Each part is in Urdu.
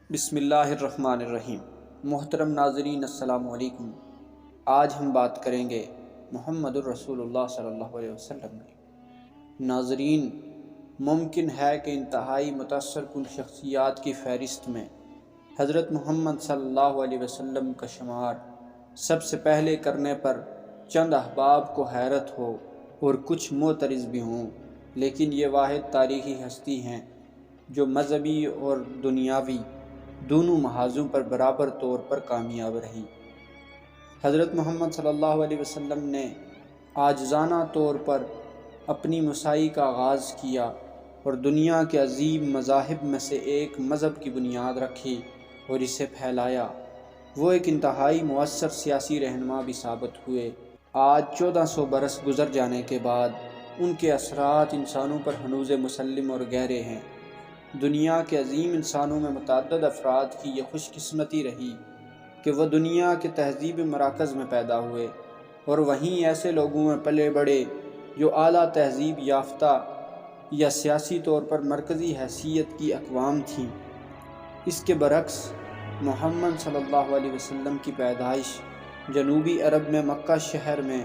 بسم اللہ الرحمن الرحیم۔ محترم ناظرین السلام علیکم۔ آج ہم بات کریں گے محمد الرسول اللہ صلی اللہ علیہ وسلم کی۔ ناظرین، ممکن ہے کہ انتہائی متاثر کن شخصیات کی فہرست میں حضرت محمد صلی اللہ علیہ وسلم کا شمار سب سے پہلے کرنے پر چند احباب کو حیرت ہو اور کچھ معترض بھی ہوں، لیکن یہ واحد تاریخی ہستی ہیں جو مذہبی اور دنیاوی دونوں محاذوں پر برابر طور پر کامیاب رہی۔ حضرت محمد صلی اللہ علیہ وسلم نے عاجزانہ طور پر اپنی مساعی کا آغاز کیا اور دنیا کے عظیم مذاہب میں سے ایک مذہب کی بنیاد رکھی اور اسے پھیلایا۔ وہ ایک انتہائی مؤثر سیاسی رہنما بھی ثابت ہوئے۔ آج 1400 برس گزر جانے کے بعد ان کے اثرات انسانوں پر ہنوز مسلم اور گہرے ہیں۔ دنیا کے عظیم انسانوں میں متعدد افراد کی یہ خوش قسمتی رہی کہ وہ دنیا کے تہذیبی مراکز میں پیدا ہوئے اور وہیں ایسے لوگوں میں پلے بڑھے جو اعلیٰ تہذیب یافتہ یا سیاسی طور پر مرکزی حیثیت کی اقوام تھیں۔ اس کے برعکس محمد صلی اللہ علیہ وسلم کی پیدائش جنوبی عرب میں مکہ شہر میں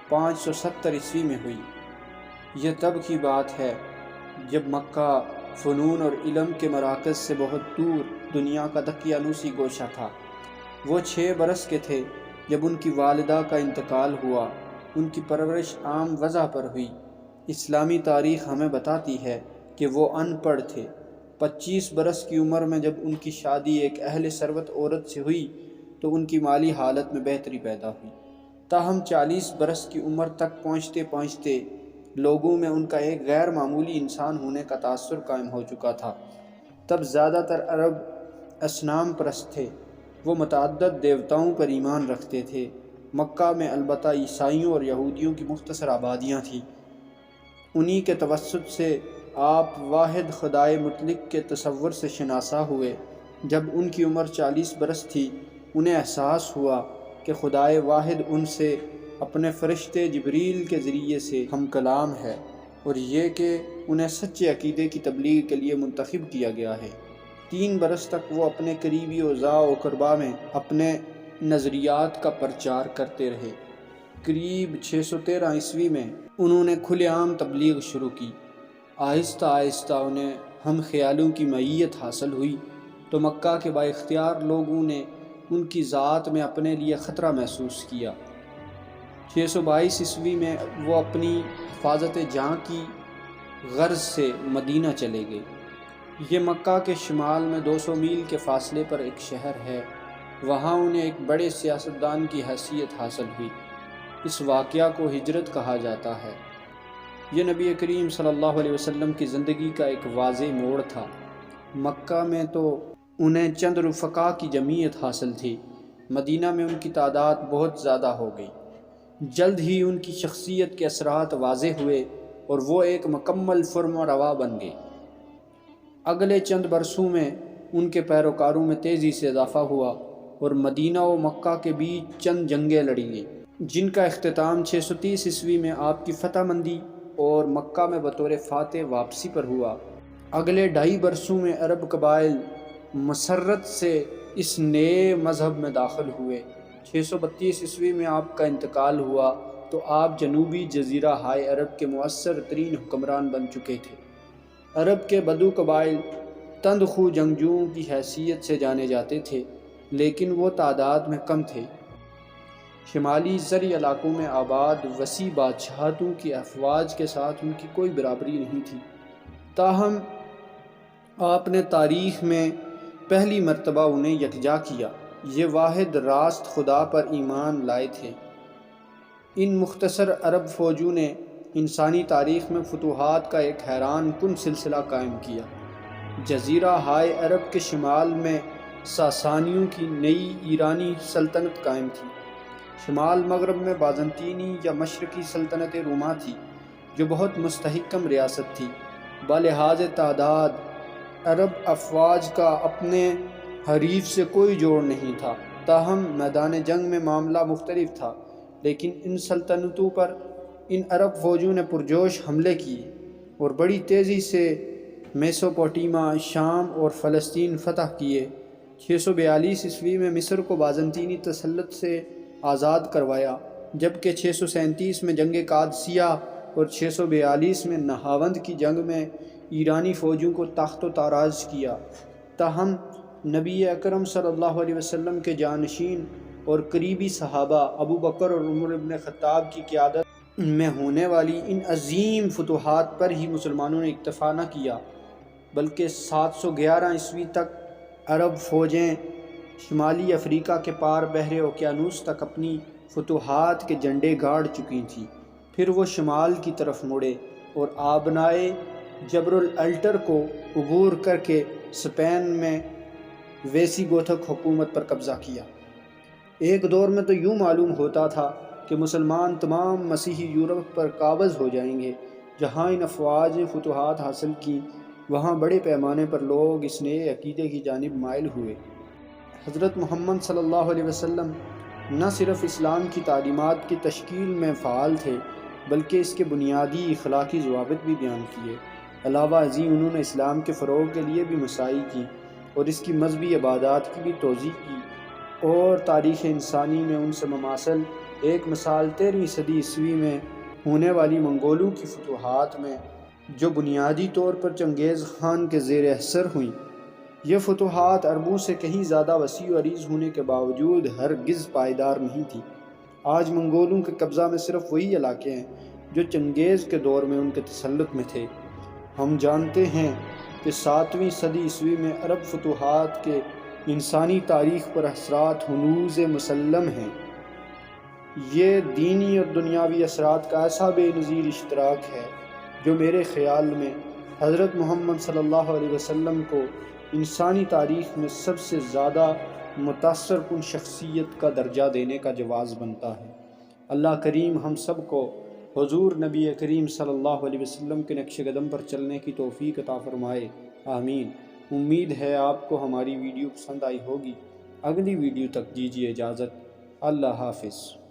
570 عیسوی میں ہوئی۔ یہ تب کی بات ہے جب مکہ فنون اور علم کے مراکز سے بہت دور دنیا کا دقیانوسی گوشہ تھا۔ وہ 6 برس کے تھے جب ان کی والدہ کا انتقال ہوا۔ ان کی پرورش عام وضع پر ہوئی۔ اسلامی تاریخ ہمیں بتاتی ہے کہ وہ ان پڑھ تھے۔ 25 برس کی عمر میں جب ان کی شادی ایک اہل ثروت عورت سے ہوئی تو ان کی مالی حالت میں بہتری پیدا ہوئی۔ تاہم 40 برس کی عمر تک پہنچتے پہنچتے لوگوں میں ان کا ایک غیر معمولی انسان ہونے کا تاثر قائم ہو چکا تھا۔ تب زیادہ تر عرب اصنام پرست تھے۔ وہ متعدد دیوتاؤں پر ایمان رکھتے تھے۔ مکہ میں البتہ عیسائیوں اور یہودیوں کی مختصر آبادیاں تھیں۔ انہی کے توسط سے آپ واحد خدائے مطلق کے تصور سے شناسا ہوئے۔ جب ان کی عمر 40 برس تھی، انہیں احساس ہوا کہ خدائے واحد ان سے اپنے فرشتے جبریل کے ذریعے سے ہم کلام ہے اور یہ کہ انہیں سچے عقیدے کی تبلیغ کے لیے منتخب کیا گیا ہے۔ 3 برس تک وہ اپنے قریبی اوضاع و اقربا میں اپنے نظریات کا پرچار کرتے رہے۔ قریب 613 عیسوی میں انہوں نے کھلے عام تبلیغ شروع کی۔ آہستہ آہستہ انہیں ہم خیالوں کی معیت حاصل ہوئی تو مکہ کے با اختیار لوگوں نے ان کی ذات میں اپنے لیے خطرہ محسوس کیا۔ 622 عیسوی میں وہ اپنی حفاظت جاں کی غرض سے مدینہ چلے گئے۔ یہ مکہ کے شمال میں 200 میل کے فاصلے پر ایک شہر ہے۔ وہاں انہیں ایک بڑے سیاستدان کی حیثیت حاصل ہوئی۔ اس واقعہ کو ہجرت کہا جاتا ہے۔ یہ نبی کریم صلی اللہ علیہ وسلم کی زندگی کا ایک واضح موڑ تھا۔ مکہ میں تو انہیں چند رفقا کی جمعیت حاصل تھی، مدینہ میں ان کی تعداد بہت زیادہ ہو گئی۔ جلد ہی ان کی شخصیت کے اثرات واضح ہوئے اور وہ ایک مکمل فرما روا بن گئے۔ اگلے چند برسوں میں ان کے پیروکاروں میں تیزی سے اضافہ ہوا اور مدینہ و مکہ کے بیچ چند جنگیں لڑی گئیں، جن کا اختتام 630 عیسوی میں آپ کی فتح مندی اور مکہ میں بطور فاتح واپسی پر ہوا۔ اگلے 2.5 برسوں میں عرب قبائل مسرت سے اس نئے مذہب میں داخل ہوئے۔ 632 عیسوی میں آپ کا انتقال ہوا تو آپ جنوبی جزیرہ ہائے عرب کے مؤثر ترین حکمران بن چکے تھے۔ عرب کے بدو قبائل تند خو جنگجوؤں کی حیثیت سے جانے جاتے تھے، لیکن وہ تعداد میں کم تھے۔ شمالی زرعی علاقوں میں آباد وسیع بادشاہتوں کی افواج کے ساتھ ان کی کوئی برابری نہیں تھی۔ تاہم آپ نے تاریخ میں پہلی مرتبہ انہیں یکجا کیا۔ یہ واحد راست خدا پر ایمان لائے تھے۔ ان مختصر عرب فوجوں نے انسانی تاریخ میں فتوحات کا ایک حیران کن سلسلہ قائم کیا۔ جزیرہ ہائے عرب کے شمال میں ساسانیوں کی نئی ایرانی سلطنت قائم تھی۔ شمال مغرب میں بازنطینی یا مشرقی سلطنت روما تھی، جو بہت مستحکم ریاست تھی۔ بلحاظ تعداد عرب افواج کا اپنے حریف سے کوئی جوڑ نہیں تھا۔ تاہم میدان جنگ میں معاملہ مختلف تھا، لیکن ان سلطنتوں پر ان عرب فوجوں نے پرجوش حملے کیے اور بڑی تیزی سے میسوپوٹیما، شام اور فلسطین فتح کیے 642 عیسوی میں مصر کو بازنطینی تسلط سے آزاد کروایا، جبکہ 637 میں جنگ قادسیہ اور 642 میں نہاوند کی جنگ میں ایرانی فوجوں کو تخت و تاراج کیا۔ تاہم نبی اکرم صلی اللہ علیہ وسلم کے جانشین اور قریبی صحابہ ابو بکر اور عمر بن خطاب کی قیادت میں ہونے والی ان عظیم فتوحات پر ہی مسلمانوں نے اکتفا نہ کیا، بلکہ 711 عیسوی تک عرب فوجیں شمالی افریقہ کے پار بحر اوقیانوس تک اپنی فتوحات کے جھنڈے گاڑ چکی تھیں۔ پھر وہ شمال کی طرف مڑے اور آبنائے جبر الالٹر کو عبور کر کے اسپین میں ویسی گوتھک حکومت پر قبضہ کیا۔ ایک دور میں تو یوں معلوم ہوتا تھا کہ مسلمان تمام مسیحی یورپ پر قابض ہو جائیں گے۔ جہاں ان افواج نے فتوحات حاصل کی، وہاں بڑے پیمانے پر لوگ اس نئے عقیدے کی جانب مائل ہوئے۔ حضرت محمد صلی اللہ علیہ وسلم نہ صرف اسلام کی تعلیمات کی تشکیل میں فعال تھے، بلکہ اس کے بنیادی اخلاقی ضوابط بھی بیان کیے۔ علاوہ ازیں انہوں نے اسلام کے فروغ کے لیے بھی مساعی کی اور اس کی مذہبی عبادات کی بھی توضیح کی، اور تاریخ انسانی میں ان سے مماثل ایک مثال 13ویں صدی عیسوی میں ہونے والی منگولوں کی فتوحات میں، جو بنیادی طور پر چنگیز خان کے زیر اثر ہوئیں۔ یہ فتوحات عربوں سے کہیں زیادہ وسیع و عریض ہونے کے باوجود ہرگز پائیدار نہیں تھی۔ آج منگولوں کے قبضہ میں صرف وہی علاقے ہیں جو چنگیز کے دور میں ان کے تسلط میں تھے۔ ہم جانتے ہیں کہ 7ویں صدی عیسوی میں عرب فتوحات کے انسانی تاریخ پر اثرات ہنوز مسلم ہیں۔ یہ دینی اور دنیاوی اثرات کا ایسا بے نظیر اشتراک ہے جو میرے خیال میں حضرت محمد صلی اللہ علیہ وسلم کو انسانی تاریخ میں سب سے زیادہ متاثر کن شخصیت کا درجہ دینے کا جواز بنتا ہے۔ اللہ کریم ہم سب کو حضور نبی کریم صلی اللہ علیہ وسلم کے نقش قدم پر چلنے کی توفیق عطا فرمائے، آمین۔ امید ہے آپ کو ہماری ویڈیو پسند آئی ہوگی۔ اگلی ویڈیو تک دیجیے اجازت۔ اللہ حافظ۔